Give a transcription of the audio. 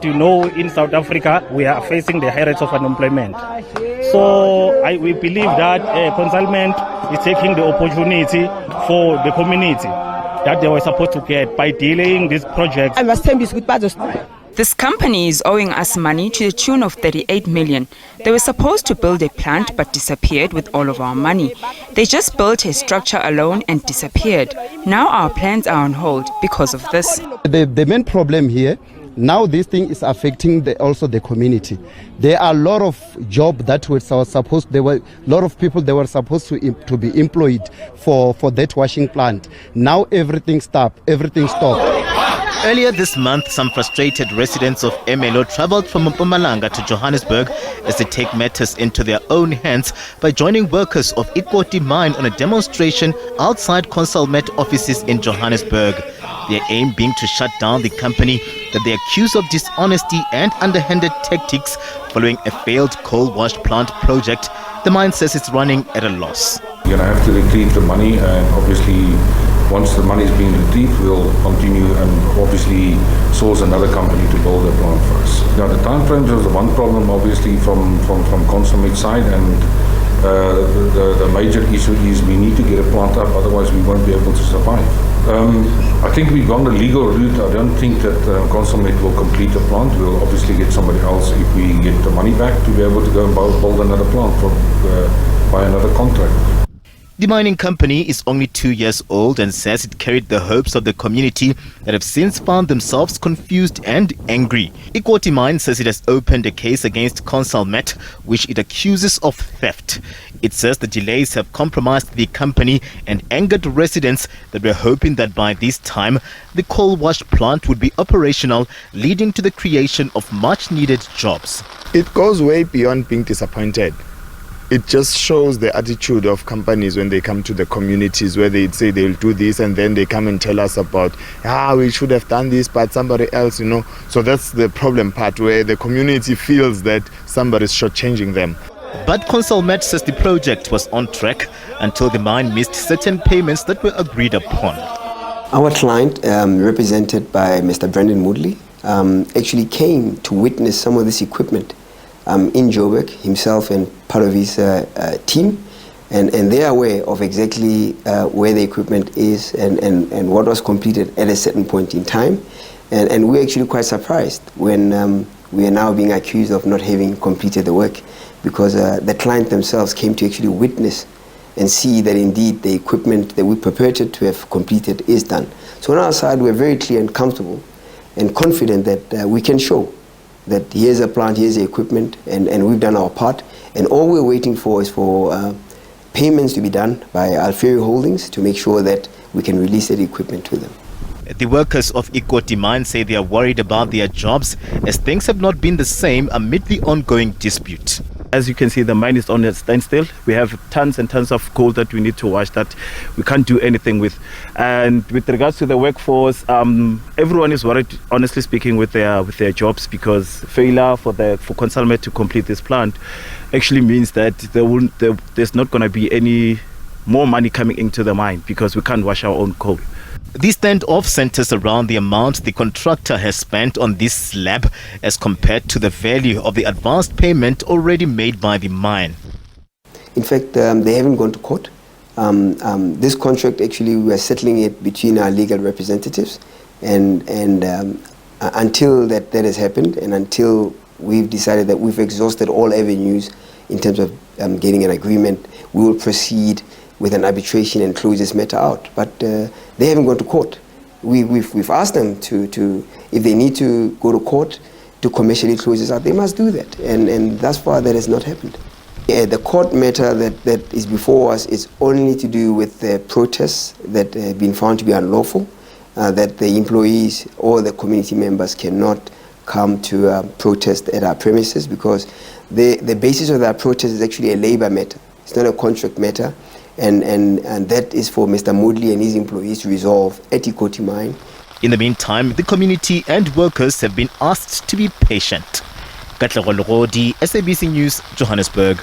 You know, in South Africa, we are facing the high rates of unemployment. So we believe that Consulmet is taking the opportunity for the community that they were supposed to get by delaying these projects. This company is owing us money to the tune of 38 million. They were supposed to build a plant but disappeared with all of our money. They just built a structure alone and disappeared. Now our plans are on hold because of this. The main problem here, now this thing is affecting also the community. There are a lot of jobs that were supposed, there were a lot of people that were supposed to be employed for that washing plant. Now everything stopped. Earlier this month, some frustrated residents of Emelo traveled from Mpumalanga to Johannesburg as they take matters into their own hands by joining workers of Ikoti Mine on a demonstration outside Consulmet offices in Johannesburg. Their aim being to shut down the company that they accuse of dishonesty and underhanded tactics following a failed coal wash plant project. The mine says it's running at a loss. You're going to have to retrieve the money, and obviously once the money is being retrieved, we'll continue and obviously source another company to build a plant for us. Now the time frames is the one problem obviously from Consulmet's side, and the major issue is we need to get a plant up, otherwise we won't be able to survive. I think we've gone the legal route. I don't think that Consulmet will complete the plant. We'll obviously get somebody else if we get the money back to be able to go and build another plant by another contract. The mining company is only 2 years old and says it carried the hopes of the community that have since found themselves confused and angry. Ikoti Mine says it has opened a case against Consulmet, which it accuses of theft. It says the delays have compromised the company and angered residents that were hoping that by this time the coal wash plant would be operational, leading to the creation of much needed jobs. It goes way beyond being disappointed. It just shows the attitude of companies when they come to the communities where they say they'll do this and then they come and tell us about, we should have done this, but somebody else, So that's the problem part, where the community feels that somebody's shortchanging them. But Consulmet says the project was on track until the mine missed certain payments that were agreed upon. Our client, represented by Mr. Brandon Moodley, actually came to witness some of this equipment in Joburg, himself and part of his team, and they are aware of exactly where the equipment is and what was completed at a certain point in time. And we're actually quite surprised when we are now being accused of not having completed the work, because the client themselves came to actually witness and see that indeed the equipment that we purported to have completed is done. So on our side, we're very clear and comfortable and confident that we can show that here's a plant, here's the equipment, and we've done our part. And all we're waiting for is for payments to be done by Alferi Holdings to make sure that we can release that equipment to them. The workers of Ikoti Mine say they are worried about their jobs as things have not been the same amid the ongoing dispute. As you can see, the mine is on a standstill. We have tons and tons of coal that we need to wash that we can't do anything with. And with regards to the workforce, everyone is worried, honestly speaking, with their jobs, because failure for Consulmet to complete this plant actually means that there's not going to be any more money coming into the mine because we can't wash our own coal. The standoff centers around the amount the contractor has spent on this slab as compared to the value of the advanced payment already made by the mine. In fact, they haven't gone to court. This contract, actually, we are settling it between our legal representatives, and until that has happened, and until we've decided that we've exhausted all avenues in terms of getting an agreement, we will proceed with an arbitration and close this matter out. But they haven't gone to court. We've asked them to, if they need to go to court to commercially close this out, they must do that. And thus far, that has not happened. The court matter that is before us is only to do with the protests that have been found to be unlawful, that the employees or the community members cannot come to protest at our premises, because the basis of that protest is actually a labor matter. It's not a contract matter. And that is for Mr. Moodley and his employees to resolve at Ikoti Mine. In the meantime, the community and workers have been asked to be patient. Katlego, Legodi, SABC News, Johannesburg.